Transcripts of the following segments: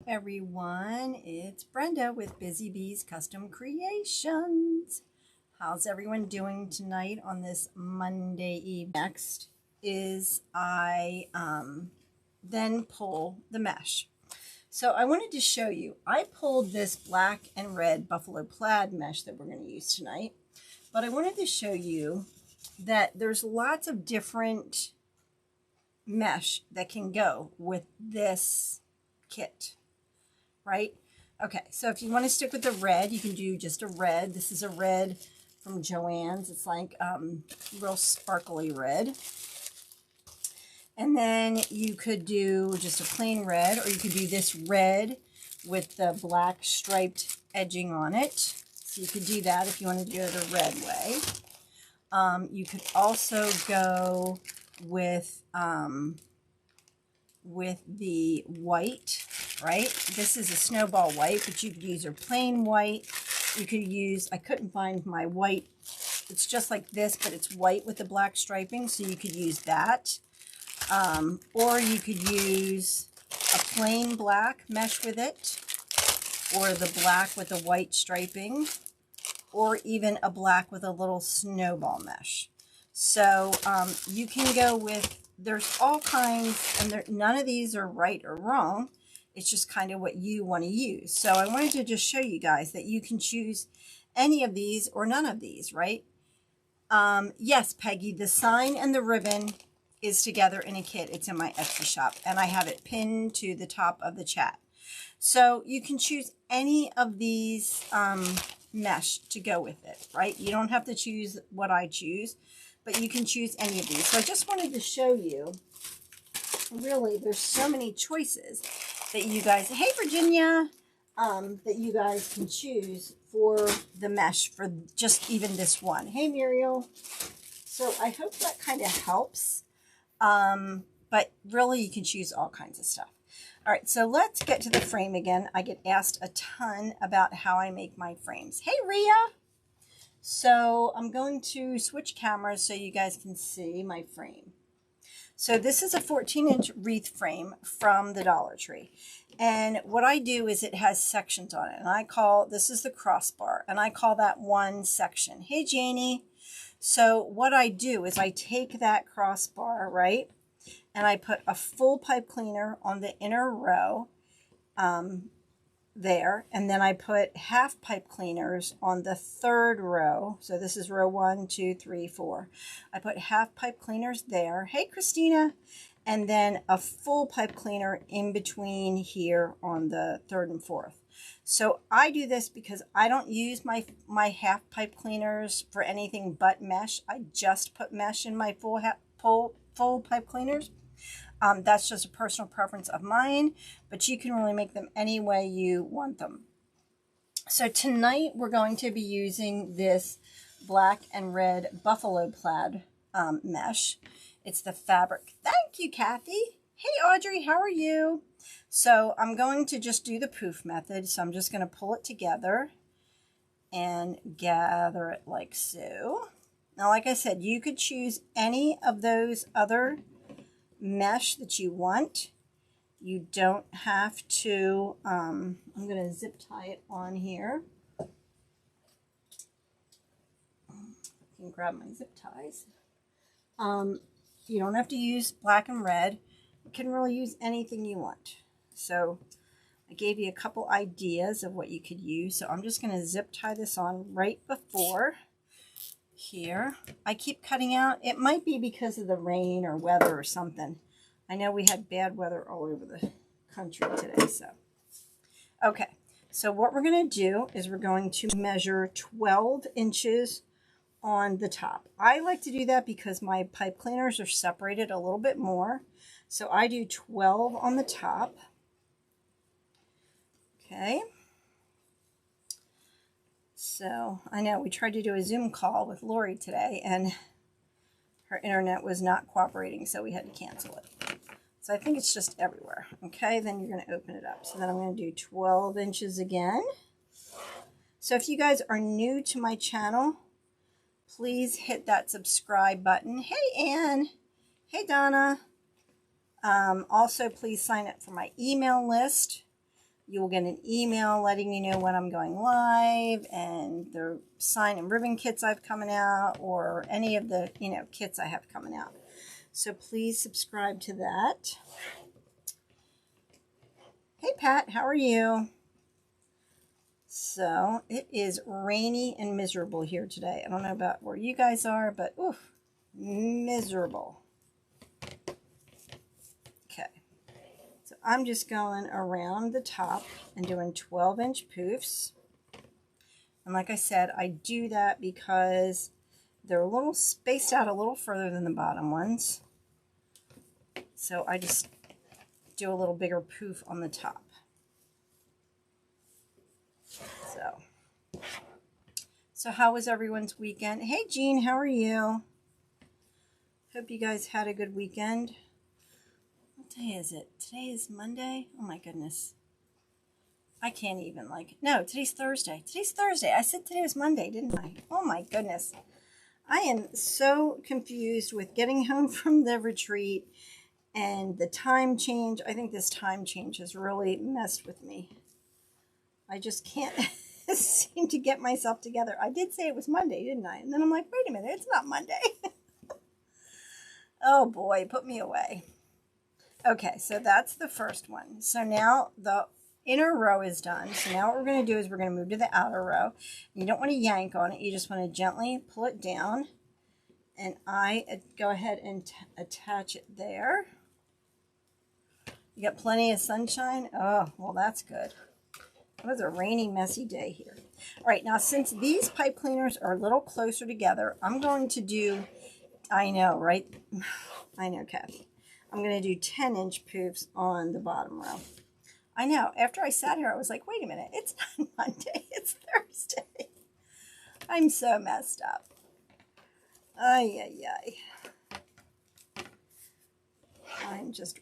Everyone, it's Brenda with Busy Bees Custom Creations. How's everyone doing tonight on this Monday evening? Next is I then pull the mesh. So I wanted to show you, I pulled this black and red buffalo plaid mesh that we're going to use tonight, but I wanted to show you that there's lots of different mesh that can go with this kit. Right? Okay, so if you want to stick with the red, you can do just a red. This is a red from Joann's. It's like real sparkly red. And then you could do just a plain red, or you could do this red with the black striped edging on it. So you could do that if you want to do it a red way. You could also go with the white, right? This is a snowball white, but you could use a plain white. You could use, I couldn't find my white. It's just like this, but it's white with the black striping, so you could use that. Or you could use a plain black mesh with it, or the black with the white striping, or even a black with a little snowball mesh. So you can go with, there's all kinds, and none of these are right or wrong. It's just kind of what you want to use. So I wanted to just show you guys that you can choose any of these or none of these, right? Yes, Peggy, the sign and the ribbon is together in a kit. It's in my Etsy shop, and I have it pinned to the top of the chat. So you can choose any of these mesh to go with it, right? You don't have to choose what I choose, but you can choose any of these. So I just wanted to show you, really, there's so many choices that you guys, hey Virginia, that you guys can choose for the mesh for just even this one. Hey Muriel. So I hope that kind of helps. But really you can choose all kinds of stuff. All right, so let's get to the frame again. I get asked a ton about how I make my frames. Hey Rhea. So I'm going to switch cameras so you guys can see my frame. So this is a 14-inch wreath frame from the Dollar Tree. And what I do is it has sections on it. And I call, this is the crossbar, and I call that one section. Hey Janie. So what I do is I take that crossbar, right? And I put a full pipe cleaner on the inner row there. And then I put half pipe cleaners on the third row. So this is row 1, 2, 3, 4. I put half pipe cleaners there. Hey, Christina. And then a full pipe cleaner in between here on the third and fourth. So I do this because I don't use my half pipe cleaners for anything but mesh. I just put mesh in my full pipe cleaners. That's just a personal preference of mine, but you can really make them any way you want them. So tonight we're going to be using this black and red buffalo plaid mesh. It's the fabric. Thank you, Kathy. Hey, Audrey, how are you? So I'm going to just do the poof method. So I'm just going to pull it together and gather it like so. Now, like I said, you could choose any of those other mesh that you want. You don't have to, I'm going to zip tie it on here. I can grab my zip ties. You don't have to use black and red. You can really use anything you want. So I gave you a couple ideas of what you could use. So I'm just going to zip tie this on right before here. I keep cutting out. It might be because of the rain or weather or something. I know we had bad weather all over the country today. So, okay. So what we're going to do is we're going to measure 12 inches on the top. I like to do that because my pipe cleaners are separated a little bit more. So I do 12 on the top. Okay. So I know we tried to do a Zoom call with Lori today and her internet was not cooperating, so we had to cancel it. So I think it's just everywhere. Okay, then you're going to open it up. So then I'm going to do 12 inches again. So if you guys are new to my channel, please hit that subscribe button. Hey, Ann. Hey, Donna. Also, please sign up for my email list. You will get an email letting you know when I'm going live and the sign and ribbon kits I've coming out, or any of the, kits I have coming out. So please subscribe to that. Hey Pat, how are you? So it is rainy and miserable here today. I don't know about where you guys are, but oof, miserable. Okay. So I'm just going around the top and doing 12-inch poofs. And like I said, I do that because they're a little spaced out a little further than the bottom ones. So I just do a little bigger poof on the top. So how was everyone's weekend? Hey Jean, how are you? Hope you guys had a good weekend. What day is it? Today is Monday? Oh my goodness. I can't even no, today's Thursday. Today's Thursday. I said today was Monday, didn't I? Oh my goodness. I am so confused with getting home from the retreat and the time change. I think this time change has really messed with me. I just can't seem to get myself together. I did say it was Monday, didn't I? And then I'm like, wait a minute, it's not Monday. Oh boy, put me away. Okay, so that's the first one. So now the inner row is done. So now what we're going to do is we're going to move to the outer row. You don't want to yank on it. You just want to gently pull it down. And I go ahead and attach it there. You got plenty of sunshine? Oh, well, that's good. It was a rainy, messy day here. All right, now since these pipe cleaners are a little closer together, I'm going to do, I know, right? I know, Kathy. I'm going to do 10-inch poofs on the bottom row. I know, after I sat here, I was like, wait a minute, it's not Monday, it's Thursday. I'm so messed up. Ay, ay, ay. I'm just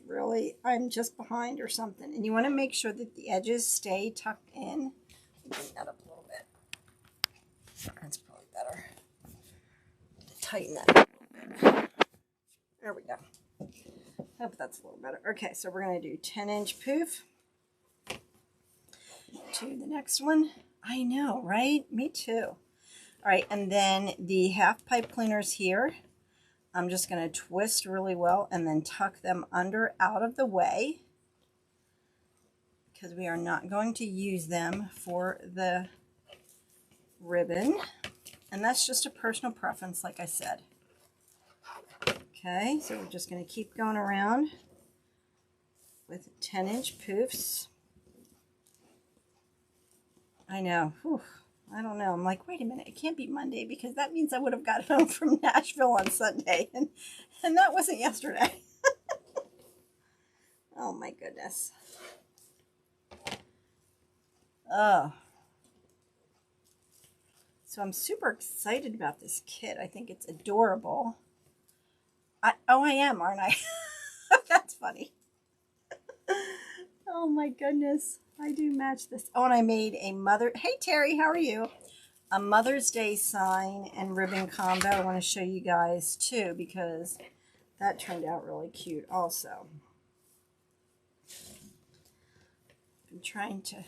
behind or something. And you want to make sure that the edges stay tucked in. Bring that up a little bit. That's probably better. Tighten that up a little bit. There we go. Hope that's a little better. Okay, so we're going to do 10-inch poof to the next one. I know, right? Me too. All right, and then the half pipe cleaners here. I'm just going to twist really well and then tuck them under out of the way, because we are not going to use them for the ribbon. And that's just a personal preference, like I said. Okay, so we're just going to keep going around with 10-inch poofs. I know. Whew. I don't know. I'm like, wait a minute. It can't be Monday because that means I would have got home from Nashville on Sunday. And that wasn't yesterday. Oh, my goodness. Oh. So I'm super excited about this kit. I think it's adorable. I am, aren't I? That's funny. Oh, my goodness. I do match this. Oh, and I made a mother. Hey, Terry, how are you? A Mother's Day sign and ribbon combo. I want to show you guys too, because that turned out really cute also. I'm trying to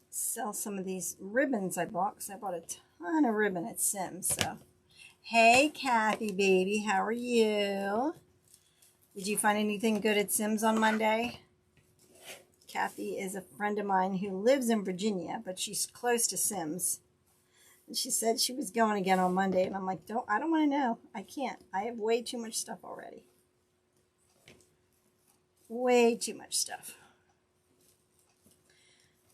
sell some of these ribbons I bought, because I bought a ton of ribbon at Sims. So, hey, Kathy, baby, how are you? Did you find anything good at Sims on Monday? Kathy is a friend of mine who lives in Virginia, but she's close to Sims. And she said she was going again on Monday, and I'm like, I don't want to know. I can't. I have way too much stuff already. Way too much stuff.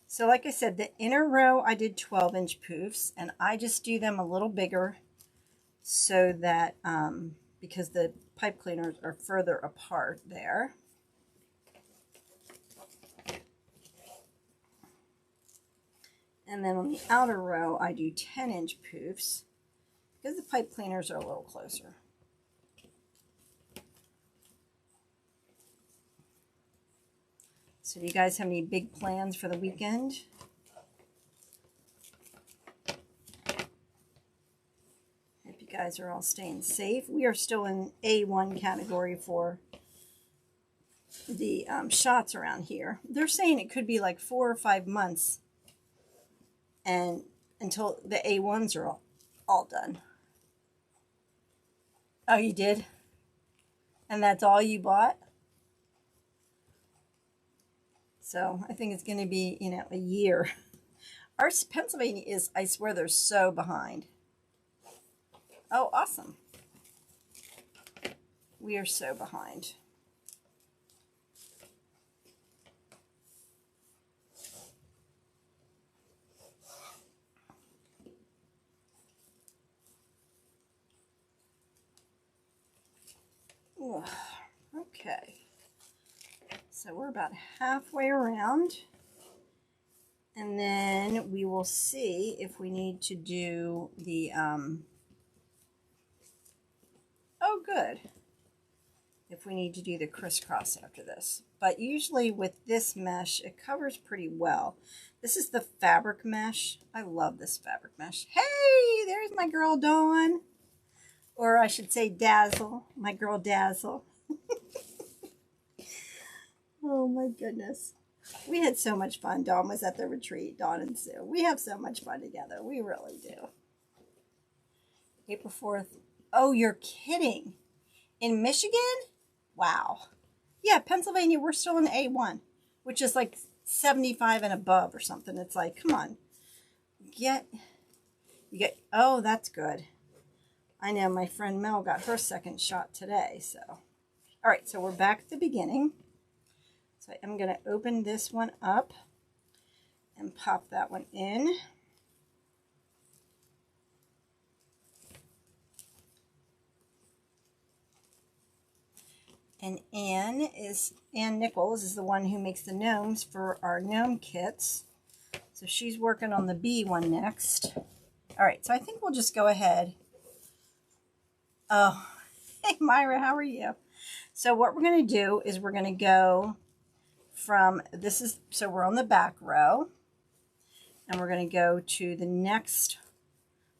So like I said, the inner row I did 12-inch poofs, and I just do them a little bigger so that, because the pipe cleaners are further apart there. And then on the outer row, I do 10-inch poofs because the pipe cleaners are a little closer. So do you guys have any big plans for the weekend? Hope you guys are all staying safe. We are still in A1 category for shots around here. They're saying it could be like 4 or 5 months and until the A1s are all done. Oh, you did? And that's all you bought? So I think it's going to be, you know, a year. Our Pennsylvania is, I swear, they're so behind. Oh, awesome. We are so behind. Ooh, okay. So we're about halfway around. And then we will see if we need to do the, oh good, if we need to do the crisscross after this. But usually with this mesh, it covers pretty well. This is the fabric mesh. I love this fabric mesh. Hey, there's my girl Dawn. Or I should say Dazzle, my girl Dazzle. Oh my goodness. We had so much fun. Dawn was at the retreat, Dawn and Sue. We have so much fun together. We really do. April 4th. Oh, you're kidding. In Michigan? Wow. Yeah, Pennsylvania, we're still in A1, which is like 75 and above or something. It's like, come on. You get, oh, that's good. I know my friend Mel got her second shot today, so. All right, so we're back at the beginning. So I'm going to open this one up and pop that one in. And Ann Nichols is the one who makes the gnomes for our gnome kits. So she's working on the bee one next. All right, so I think we'll just go ahead. Oh, hey Myra, how are you? So what we're going to do is we're going to go from, this is, so we're on the back row. And we're going to go to the next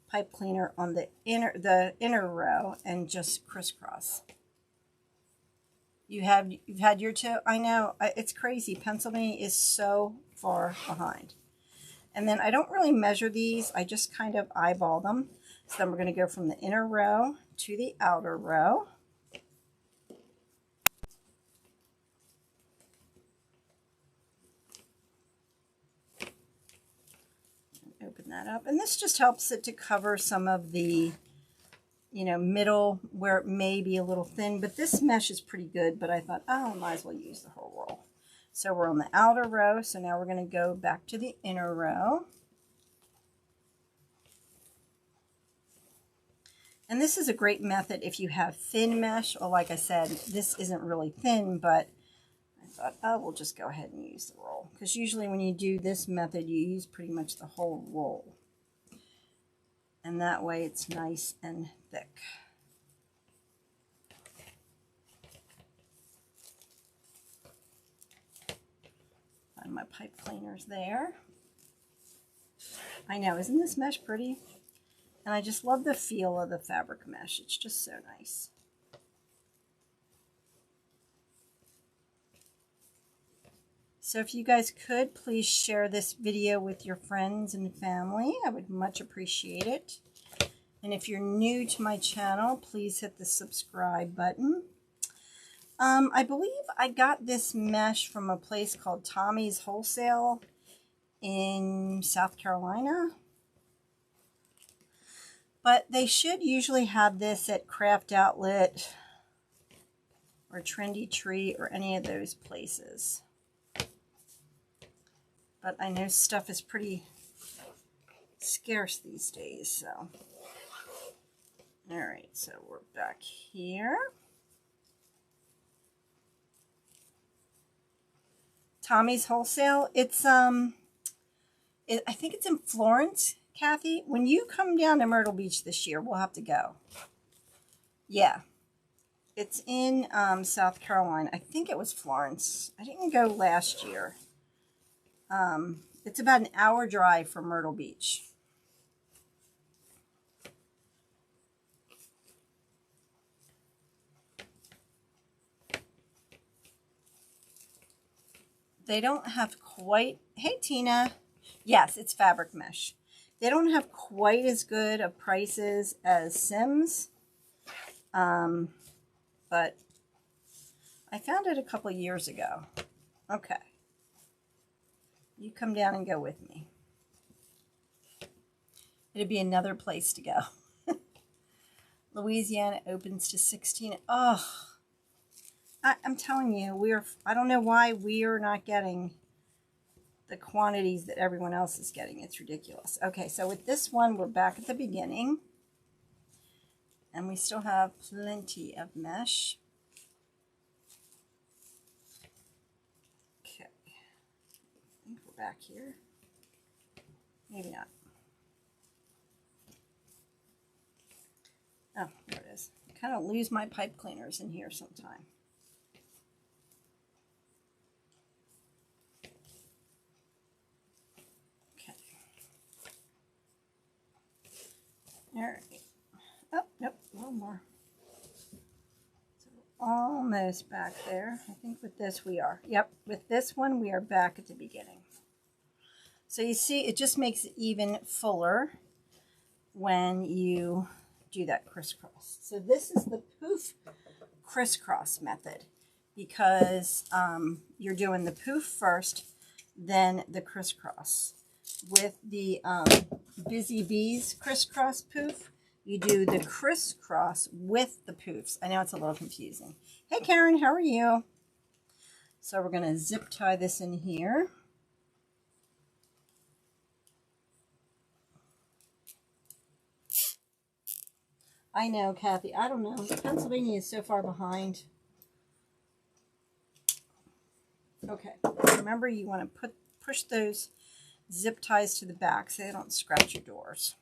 pipe cleaner on the inner row and just crisscross. You've had your two? I know, it's crazy. Pennsylvania is so far behind. And then I don't really measure these. I just kind of eyeball them. So then we're going to go from the inner row to the outer row. Open that up. And this just helps it to cover some of the, you know, middle where it may be a little thin, but this mesh is pretty good, but I thought, oh, I might as well use the whole roll. So we're on the outer row, so now we're going to go back to the inner row. And this is a great method if you have thin mesh, or like I said, this isn't really thin, but I thought, oh, we'll just go ahead and use the roll. Because usually when you do this method, you use pretty much the whole roll. And that way it's nice and thick. Find my pipe cleaners there. I know, isn't this mesh pretty? And I just love the feel of the fabric mesh. It's just so nice. So if you guys could, please share this video with your friends and family. I would much appreciate it. And if you're new to my channel, please hit the subscribe button. I believe I got this mesh from a place called Tommy's Wholesale in South Carolina. But they should usually have this at Craft Outlet or Trendy Tree or any of those places. But I know stuff is pretty scarce these days, so. All right, so we're back here. Tommy's Wholesale. It's I think it's in Florence, Kathy. When you come down to Myrtle Beach this year, we'll have to go. Yeah, it's in South Carolina. I think it was Florence. I didn't go last year. It's about an hour drive from Myrtle Beach. They don't have quite, hey Tina, yes, it's fabric mesh. They don't have quite as good of prices as Sims, but I found it a couple years ago. Okay, you come down and go with me. It'd be another place to go. Louisiana opens to 16. Oh, I'm telling you, I don't know why we are not getting the quantities that everyone else is getting. It's ridiculous. Okay, so with this one, we're back at the beginning. And we still have plenty of mesh. Okay, I think we're back here. Maybe not. Oh, there it is. I kind of lose my pipe cleaners in here sometime. Okay. All right. Oh, nope, a little more. So almost back there. I think with this we are. Yep, with this one we are back at the beginning. So you see, it just makes it even fuller when you do that crisscross. So this is the poof crisscross method, because you're doing the poof first, then the crisscross. With the Busy Bees crisscross poof, you do the crisscross with the poofs. I know it's a little confusing. Hey Karen, how are you? So we're going to zip tie this in here. I know, Kathy. I don't know. Pennsylvania is so far behind. Okay. Remember, you want to push those zip ties to the back so they don't scratch your doors.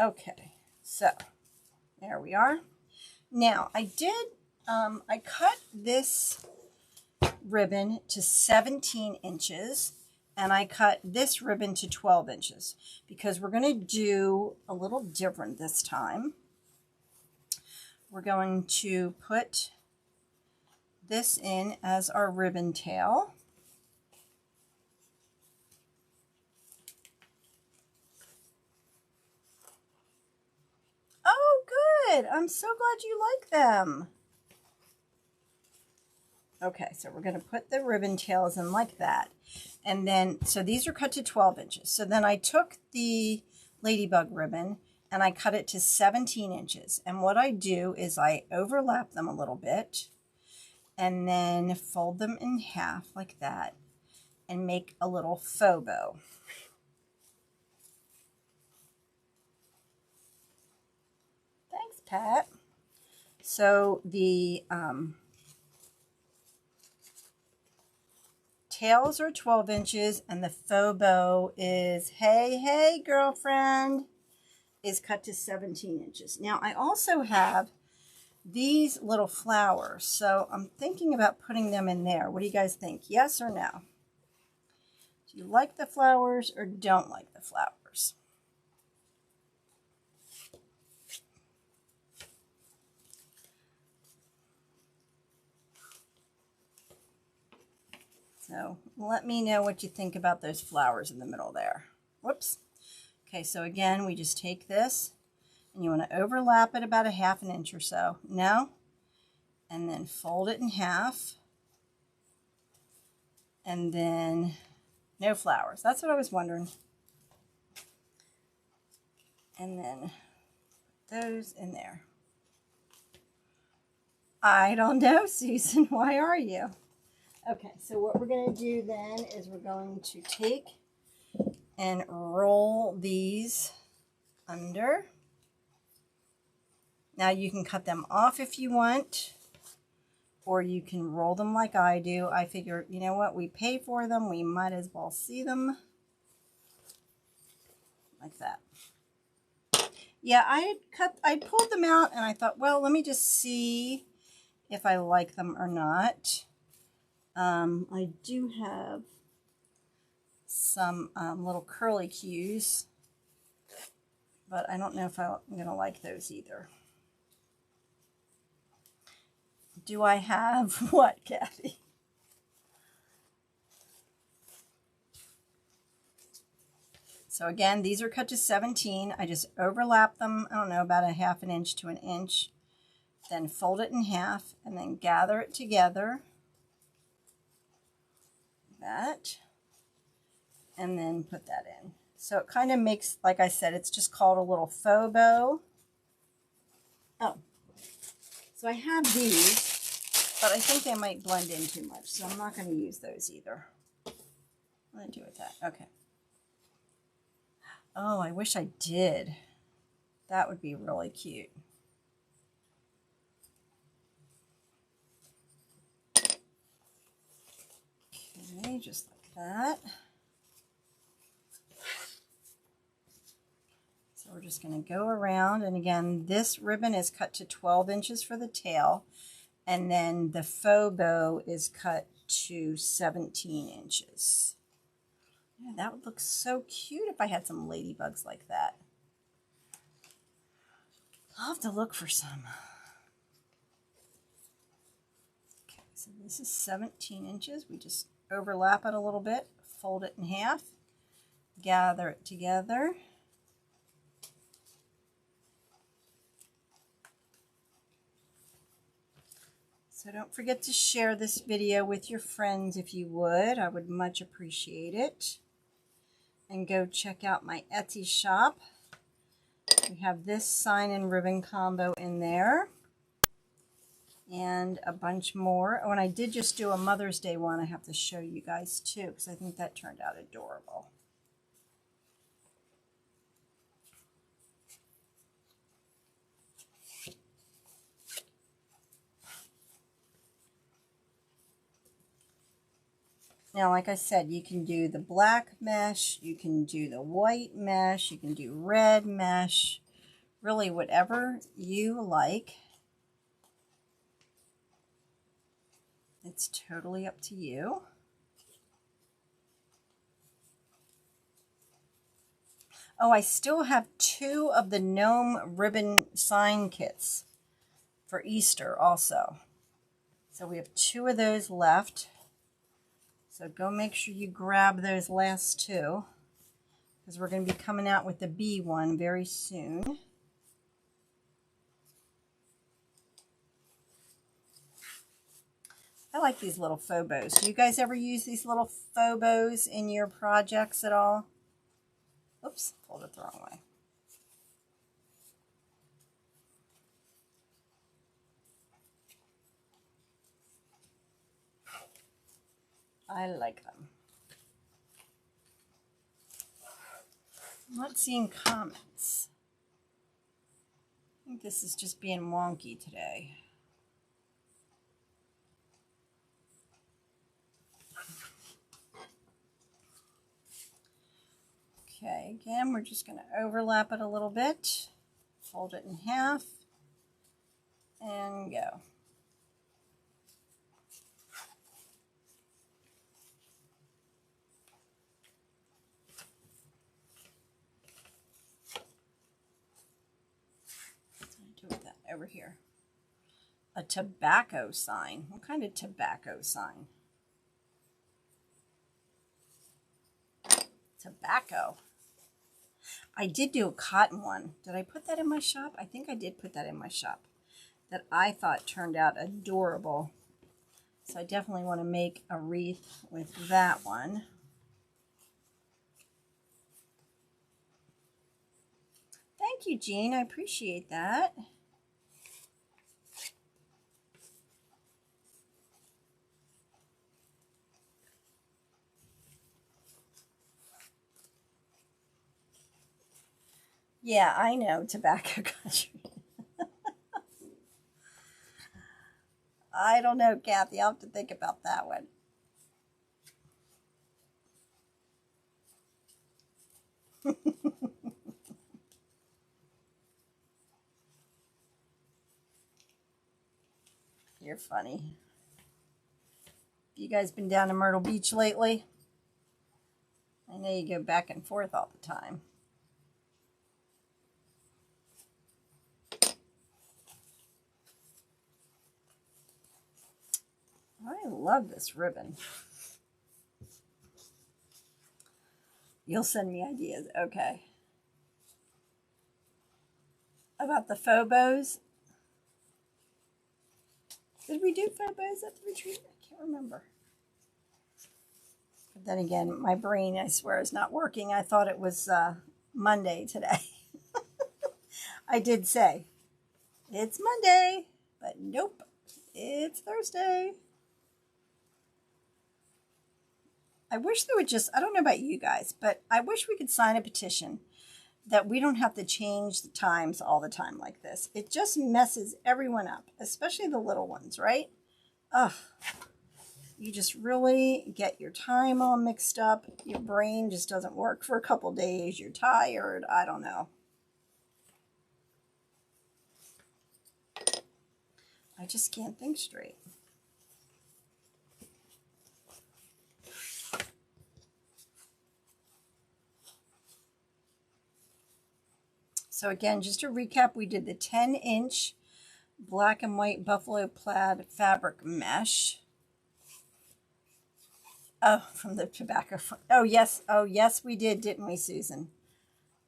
Okay. So, there we are. Now, I cut this ribbon to 17 inches. And I cut this ribbon to 12 inches because we're going to do a little different this time. We're going to put this in as our ribbon tail. Oh, good. I'm so glad you like them. Okay, so we're going to put the ribbon tails in like that. And then, so these are cut to 12 inches. So then I took the Ladybug ribbon and I cut it to 17 inches. And what I do is I overlap them a little bit and then fold them in half like that and make a little faux bow. Thanks, Pat. So the tails are 12 inches and the faux bow is, hey girlfriend, is cut to 17 inches. Now I also have these little flowers, so I'm thinking about putting them in there. What do you guys think? Yes or no? Do you like the flowers or don't like the flowers? So let me know what you think about those flowers in the middle there. Whoops. Okay, so again, we just take this and you want to overlap it about a ½ an inch or so. No? And then fold it in half. And then no flowers. That's what I was wondering. And then put those in there. I don't know, Susan. Why are you? Okay, so what we're going to do then is we're going to take and roll these under. Now you can cut them off if you want, or you can roll them like I do. I figure, you know what, we pay for them, we might as well see them. Like that. Yeah, I pulled them out and I thought, well, let me just see if I like them or not. I do have some little curly cues, but I don't know if I'm going to like those either. Do I have what, Kathy? So again, these are cut to 17. I just overlap them, I don't know, about a ½ inch to an inch. Then fold it in half and then gather it together. That. And then put that in. So it kind of makes, like I said, it's just called a little faux bow. Oh, so I have these, but I think they might blend in too much, so I'm not going to use those either. What do I do with that? Okay. Oh, I wish I did. That would be really cute. Okay, just like that. So we're just going to go around, and again, this ribbon is cut to 12 inches for the tail, and then the faux bow is cut to 17 inches. Yeah, that would look so cute if I had some ladybugs like that. I'll have to look for some. Okay, so this is 17 inches. We just overlap it a little bit, fold it in half, gather it together. So don't forget to share this video with your friends if you would. I would much appreciate it. And go check out my Etsy shop. We have this sign and ribbon combo in there. And a bunch more. Oh, and I did just do a Mother's Day one I have to show you guys too, because I think that turned out adorable. Now, like I said, you can do the black mesh, you can do the white mesh, you can do red mesh, really whatever you like. It's totally up to you. Oh, I still have 2 of the gnome ribbon sign kits for Easter also. So we have 2 of those left. So go make sure you grab those last 2, because we're going to be coming out with the bee one very soon. I like these little faux bows. Do you guys ever use these little faux bows in your projects at all? Oops, pulled it the wrong way. I like them. I'm not seeing comments. I think this is just being wonky today. Okay, again, we're just going to overlap it a little bit, fold it in half, and go. What's going to do with that over here? A tobacco sign. What kind of tobacco sign? Tobacco. I did do a cotton one. Did I put that in my shop? I think I did put that in my shop. That I thought turned out adorable. So I definitely want to make a wreath with that one. Thank you, Jean. I appreciate that. Yeah, I know, tobacco country. I don't know, Kathy. I'll have to think about that one. You're funny. You guys been down to Myrtle Beach lately? I know you go back and forth all the time. I love this ribbon. You'll send me ideas. Okay. About the faux bows. Did we do faux bows at the retreat? I can't remember. But then again, my brain, I swear, is not working. I thought it was Monday today. I did say, it's Monday, but nope, it's Thursday. I wish they would just, I don't know about you guys, but I wish we could sign a petition that we don't have to change the times all the time like this. It just messes everyone up, especially the little ones, right? Ugh. You just really get your time all mixed up. Your brain just doesn't work for a couple days. You're tired. I don't know. I just can't think straight. So again, just to recap, we did the 10-inch black and white buffalo plaid fabric mesh. Oh, from the tobacco. Oh, yes, we did, didn't we, Susan?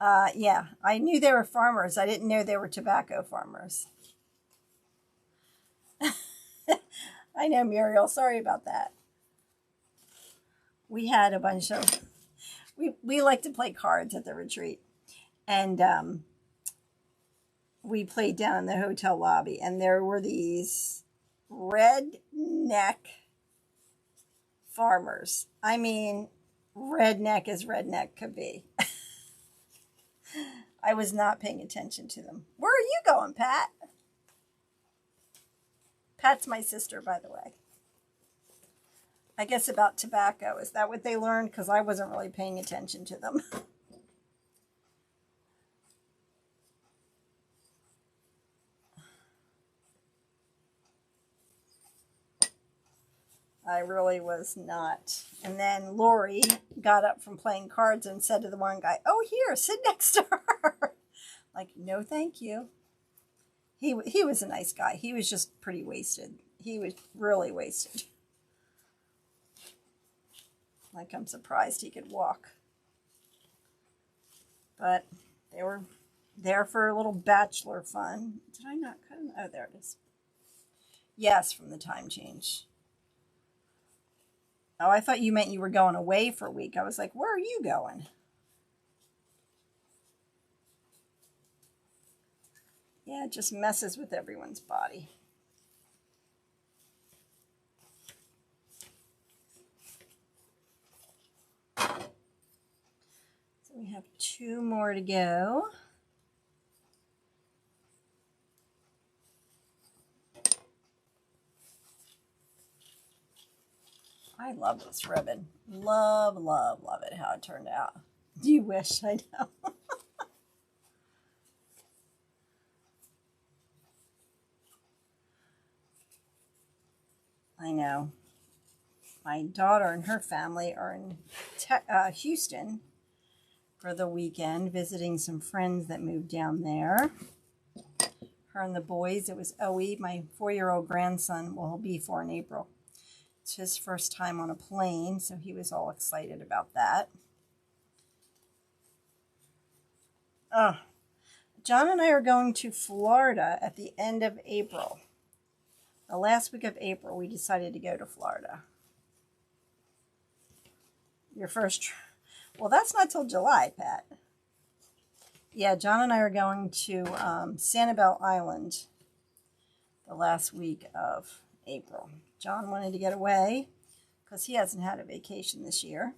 Yeah, I knew they were farmers. I didn't know they were tobacco farmers. I know, Muriel. Sorry about that. We had a bunch of... We like to play cards at the retreat. And we played down in the hotel lobby. And there were these redneck farmers. I mean, redneck as redneck could be. I was not paying attention to them. Where are you going, Pat? Pat's my sister, by the way. I guess about tobacco. Is that what they learned? Because I wasn't really paying attention to them. I really was not. And then Lori got up from playing cards and said to the one guy, "Oh, here, sit next to her." Like, no, thank you. He was a nice guy. He was just pretty wasted. He was really wasted. Like, I'm surprised he could walk. But they were there for a little bachelor fun. Did I not cut them? Oh, there it is. Yes, from the time change. Oh, I thought you meant you were going away for a week. I was like, where are you going? Yeah, it just messes with everyone's body. So we have 2 more to go. I love this ribbon. Love, love, love it, how it turned out. Do you wish? I know. I know. My daughter and her family are in Houston for the weekend, visiting some friends that moved down there. Her and the boys, it was Owie, my 4-year-old grandson, well, he'll be 4 in April. It's his first time on a plane, so he was all excited about that. Oh, John and I are going to Florida at the end of April. The last week of April, we decided to go to Florida. Your first... Well, that's not till July, Pat. Yeah, John and I are going to Sanibel Island the last week of April. John wanted to get away because he hasn't had a vacation this year.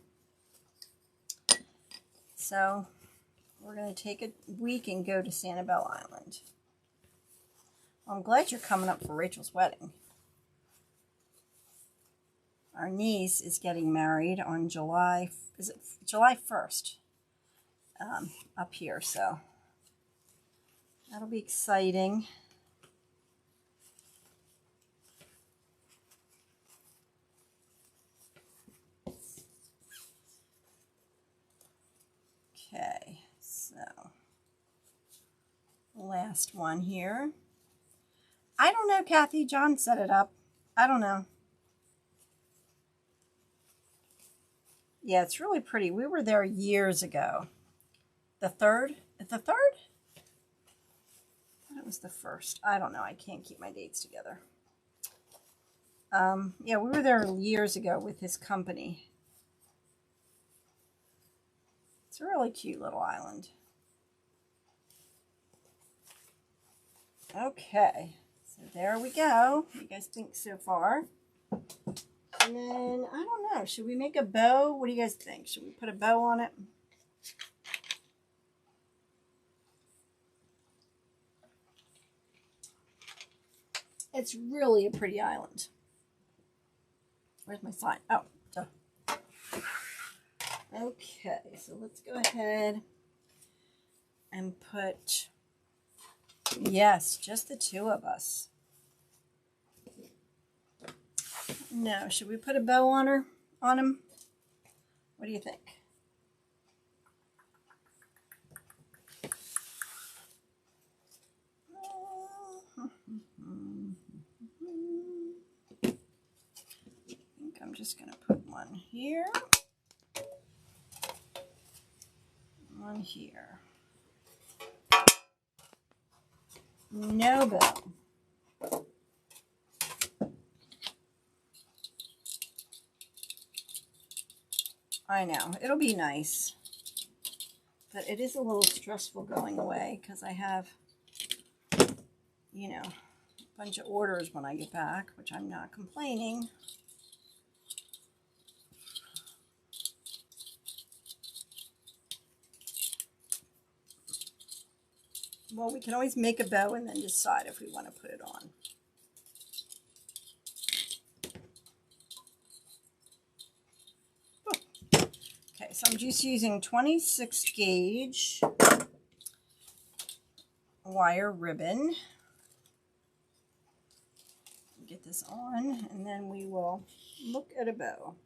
So we're going to take a week and go to Sanibel Island. Well, I'm glad you're coming up for Rachel's wedding. Our niece is getting married on July 1st up here, so that'll be exciting. Okay, so last one here. I don't know, Kathy. John set it up. I don't know. Yeah, it's really pretty. We were there years ago. The third? The third? I thought it was the first. I don't know. I can't keep my dates together. Yeah, we were there years ago with his company. It's a really cute little island. Okay, so there we go. What do you guys think so far? And then, I don't know, should we make a bow? What do you guys think? Should we put a bow on it? It's really a pretty island. Where's my sign? Oh, duh. Okay, so let's go ahead and put, yes, just the two of us. No, should we put a bow on her, on him? What do you think? I think I'm just going to put one here. One here. No bow. I know, it'll be nice, but it is a little stressful going away because I have, you know, a bunch of orders when I get back, which I'm not complaining. Well, we can always make a bow and then decide if we want to put it on. Okay, so I'm just using 26 gauge wire ribbon. Get this on, and then we will look at a bow.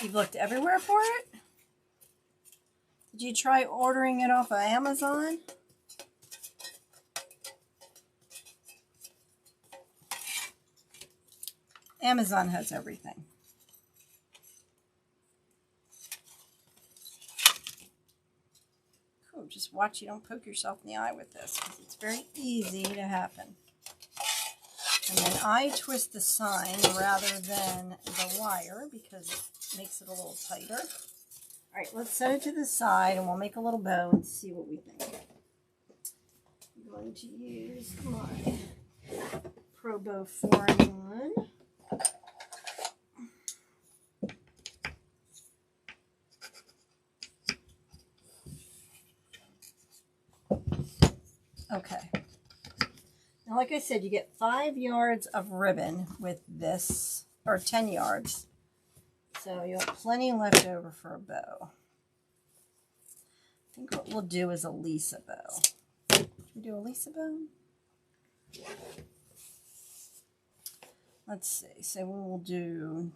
You've looked everywhere for it? Did you try ordering it off of Amazon? Amazon has everything. Cool, just watch you don't poke yourself in the eye with this, because it's very easy to happen. And then I twist the sign rather than the wire because it makes it a little tighter. All right, let's set it to the side and we'll make a little bow and see what we think. I'm going to use my Pro Bow 4-in-1. Okay. Now, like I said, you get 5 yards of ribbon with this, or 10 yards. So you have plenty left over for a bow. I think what we'll do is a Lisa bow. Should we do a Lisa bow? Let's see. So we will do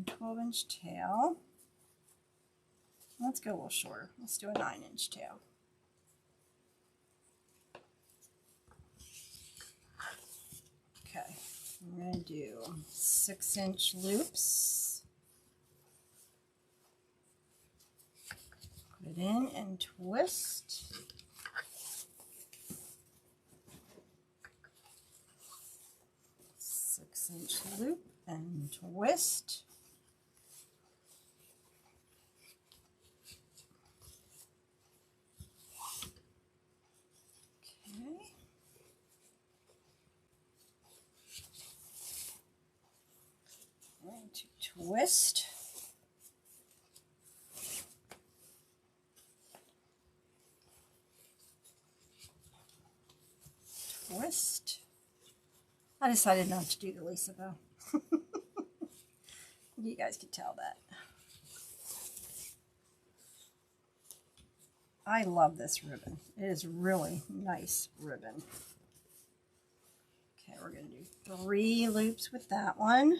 12-inch tail. Let's go a little shorter. Let's do a 9-inch tail. Okay. I'm going to do 6-inch loops. Put it in and twist. Six-inch loop and twist. Okay. Going to twist. Twist. I decided not to do the Lisa bow. You guys could tell that. I love this ribbon. It is really nice ribbon. Okay, we're going to do 3 loops with that one.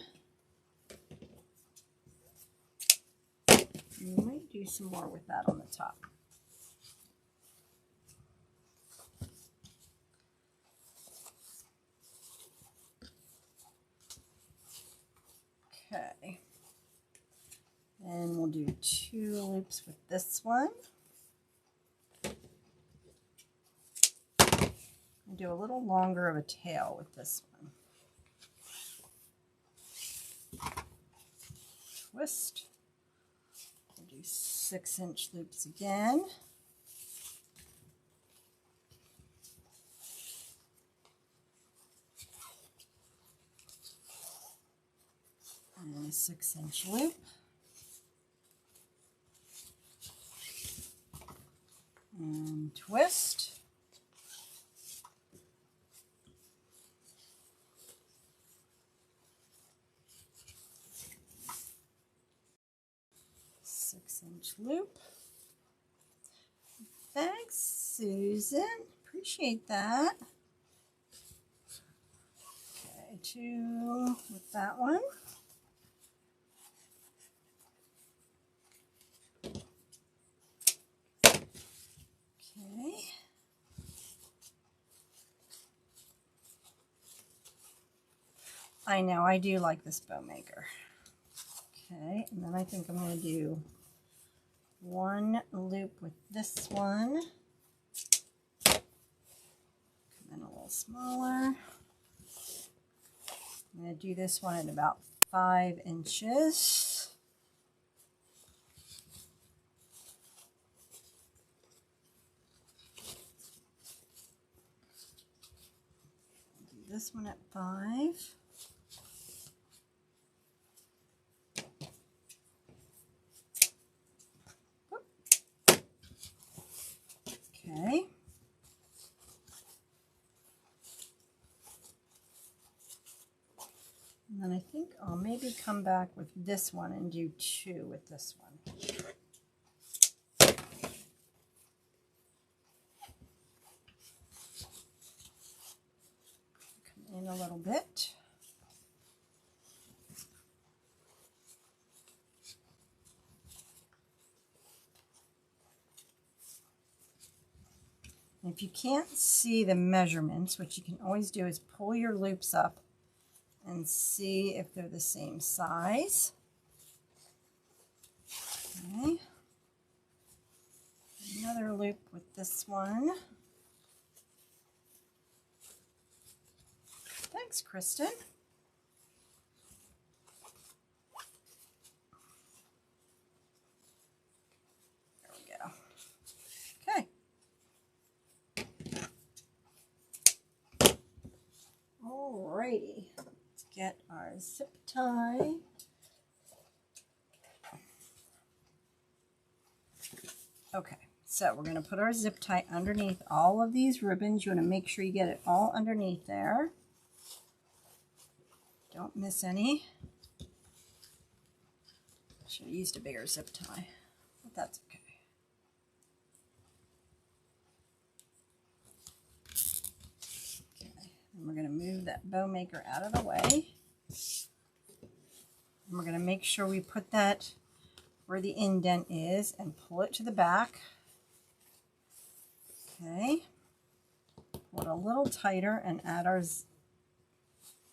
You might do some more with that on the top. do 2 loops with this one. And do a little longer of a tail with this one. Twist. We'll do 6-inch loops again. And a 6-inch loop. And twist. Loop. Thanks, Susan. Appreciate that. Okay, 2 with that one. Okay. I know, I do like this bow maker. Okay, and then I think I'm going to do 1 loop with this one. Come in a little smaller. I'm going to do this one at about 5 inches. Do this one at 5. Okay. And then I think I'll maybe come back with this one and do 2 with this one. Come in a little bit. If you can't see the measurements, what you can always do is pull your loops up and see if they're the same size. Okay. Another loop with this one. Thanks, Kristen. Alrighty, let's get our zip tie. Okay, so we're going to put our zip tie underneath all of these ribbons. You want to make sure you get it all underneath there. Don't miss any. Should have used a bigger zip tie, but that's okay. And we're going to move that bow maker out of the way. And we're going to make sure we put that where the indent is and pull it to the back. Okay. Pull it a little tighter and add our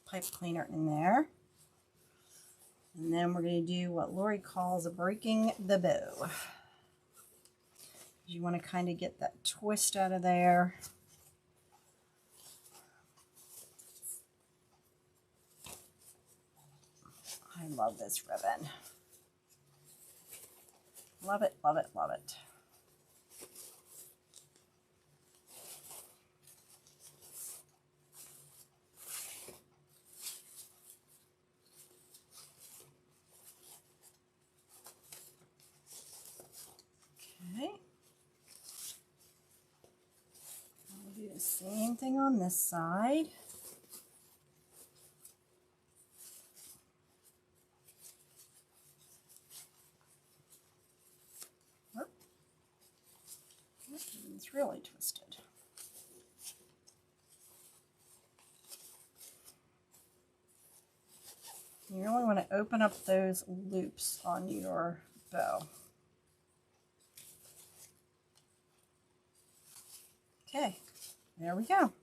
pipe cleaner in there. And then we're going to do what Lori calls breaking the bow. You want to kind of get that twist out of there. I love this ribbon. Love it, love it, love it. Okay. I'll do the same thing on this side. It's really twisted. You really want to open up those loops on your bow. Okay, there we go.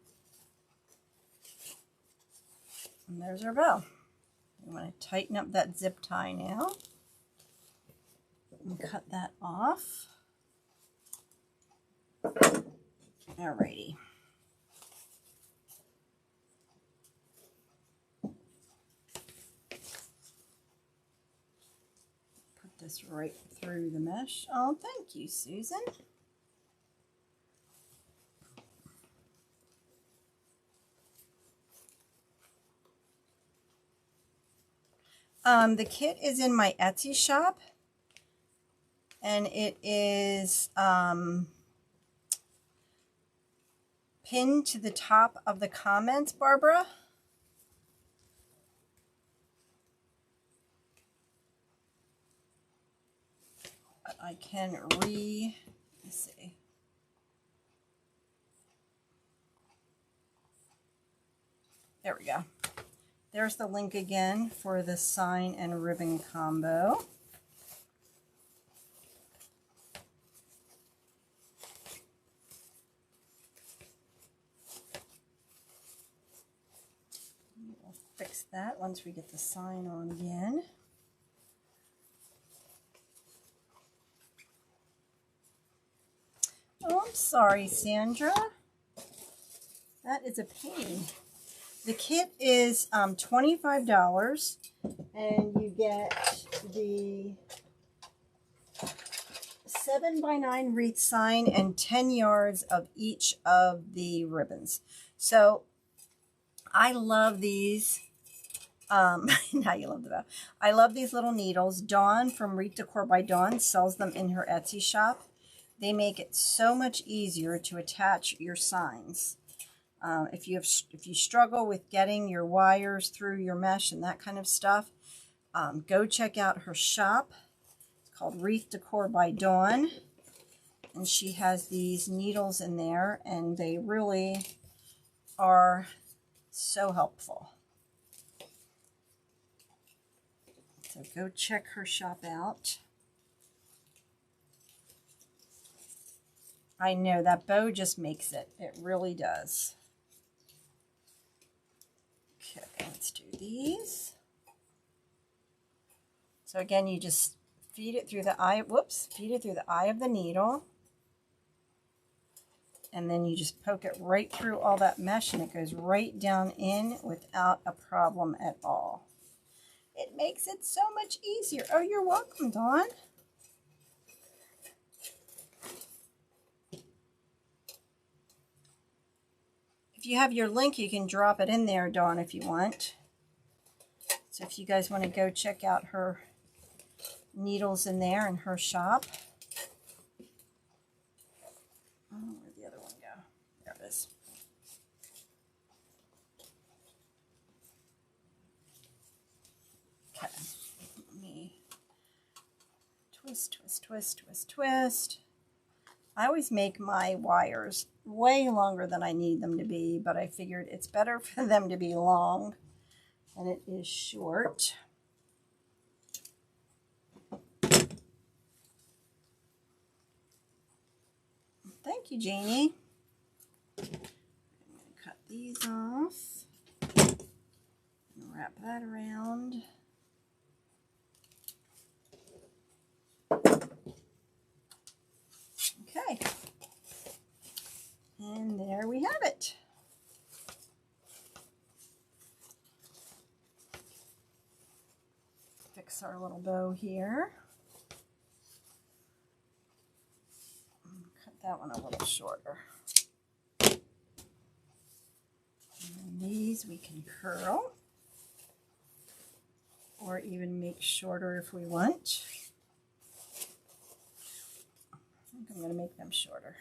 And there's our bow. You want to tighten up that zip tie now. And cut that off. Alrighty. Put this right through the mesh. Oh, thank you, Susan. The kit is in my Etsy shop, and it is pinned to the top of the comments, Barbara. I can let's see. There we go. There's the link again for the sign and ribbon combo. We'll fix that once we get the sign on again. Oh, I'm sorry, Sandra. That is a pain. The kit is $25, and you get the 7x9 wreath sign and 10 yards of each of the ribbons. So I love these. Now you love the bow. I love these little needles. Dawn from Wreath Decor by Dawn sells them in her Etsy shop. They make it so much easier to attach your signs. If you struggle with getting your wires through your mesh and that kind of stuff, go check out her shop. It's called Wreath Decor by Dawn, and she has these needles in there, and they really are so helpful. So go check her shop out. I know that bow just makes it. It really does. Okay, let's do these. So again, you just feed it through the eye, feed it through the eye of the needle. And then you just poke it right through all that mesh, and it goes right down in without a problem at all. It makes it so much easier. Oh, you're welcome, Dawn. If you have your link, you can drop it in there, Dawn, if you want. So if you guys want to go check out her needles in there in her shop. Oh, where'd the other one go? There it is. Okay. Let me twist, twist, twist, twist, twist. I always make my wires way longer than I need them to be, but I figured it's better for them to be long than it is short. Thank you, Janie. I'm going to cut these off and wrap that around. Okay. And there we have it. Fix our little bow here. Cut that one a little shorter. And these we can curl or even make shorter if we want. I think I'm going to make them shorter.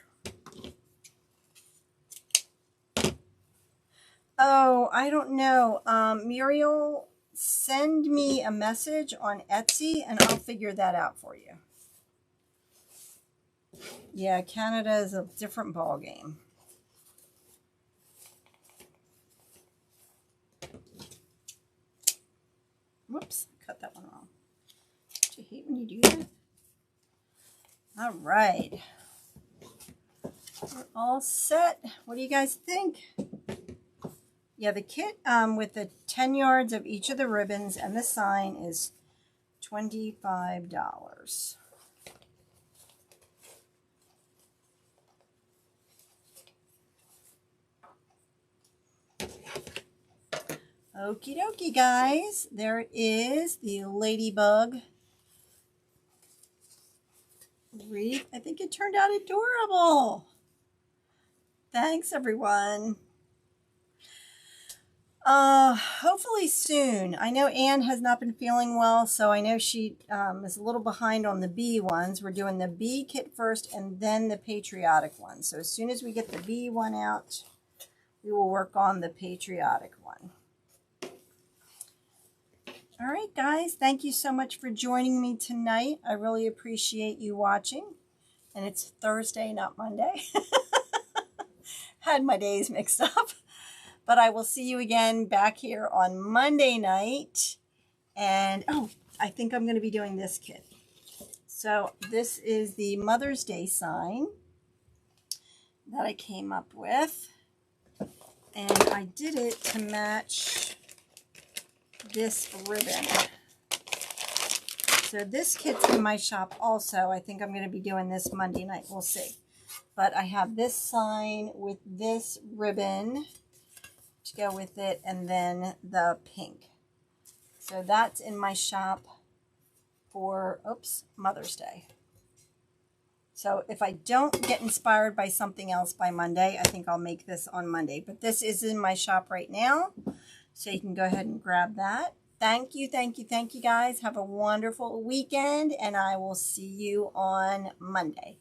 Oh, I don't know. Muriel, send me a message on Etsy and I'll figure that out for you. Yeah, Canada is a different ball game. Whoops, cut that one wrong. Do you hate when you do that? All right. We're all set. What do you guys think? Yeah, the kit with the 10 yards of each of the ribbons and the sign is $25. Okie dokie, guys. There is the Ladybug Wreath. I think it turned out adorable. Thanks, everyone. Hopefully soon. I know Anne has not been feeling well, so I know she is a little behind on the bee ones. We're doing the bee kit first and then the patriotic one. So as soon as we get the bee one out, we will work on the patriotic one. All right, guys, thank you so much for joining me tonight. I really appreciate you watching. And it's Thursday, not Monday. Had my days mixed up. But I will see you again back here on Monday night. And, oh, I think I'm going to be doing this kit. So this is the Mother's Day sign that I came up with. And I did it to match this ribbon. So this kit's in my shop also. I think I'm going to be doing this Monday night. We'll see. But I have this sign with this ribbon to go with it, and then the pink. So that's in my shop for, oops, Mother's Day. So if I don't get inspired by something else by Monday, I think I'll make this on Monday. But this is in my shop right now, so you can go ahead and grab that. Thank you, thank you, thank you, guys. Have a wonderful weekend, and I will see you on Monday.